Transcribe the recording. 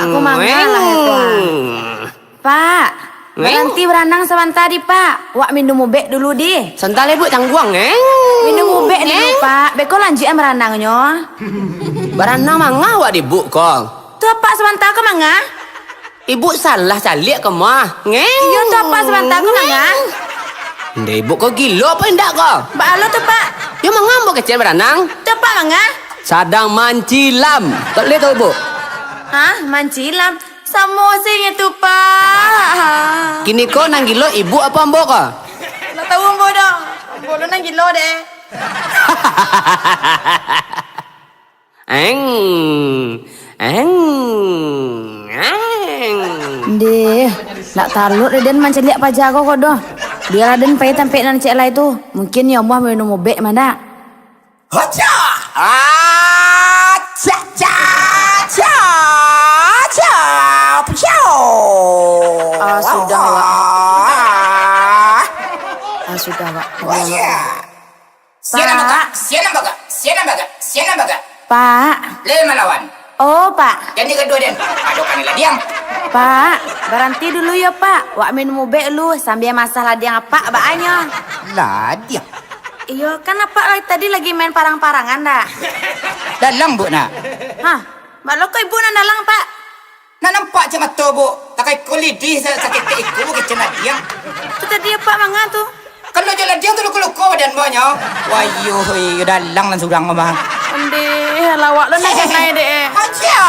Pak, ku mangalah ya Pak. Berhenti berenang sebentar di Pak. Wak minum ubek dulu di. Sental ibu tangguang Minum ubek dulu Pak. Beko lanjut berenangnya. Berenang mangga wak ibu kong. Tuh Pak sebentar ke mangga. Ibu salah calik ke mah. Iya tuh Pak sebentar ke mangga. Nda ibu kok gila apa ndak kok? Mbak Alo tuh Pak. Ya mangga kecil berenang. Tuh Pak mangga. Sadang mancilam. Tak lihat tuh ibu. Hah, mancilam. Samosenya tuh Pak. Kini kok nang gilo ibu apa mbok kok? Lo tahu mbok dong. Mbok lo nang gilo deh. Eng. Deh, nak talut Raden menceliak pajago kok doh. Biar Raden pay sampai nan cek lah itu. Mungkin ya Allah minum ubek mana. Haca! Cha cha cha cha piau. Sudah Wak. Sudah Wak. Siapa baga? Pak. Lima lawan. Oh Pak. Jadi kedua dan aduh kanilah diam. Pak, berhenti dulu ya Pak. Wak minum ubek lu sambil masalah dia apa baanya. Lah diam. Iya kan apa tadi lagi main parang-parangan dah. Dalang bu nak. Hah, mbak lo kok ibu nan dalang Pak? Nak nampak je mata bu. Takai kulidi sakit ke iku ke cina diam. Itu tadi apa mangga tuh? Kalau jalan diam tu luka badan banyak. Wayuh dalang dan surang mah. Ondeh, lawak lo nak naik deh. Aja.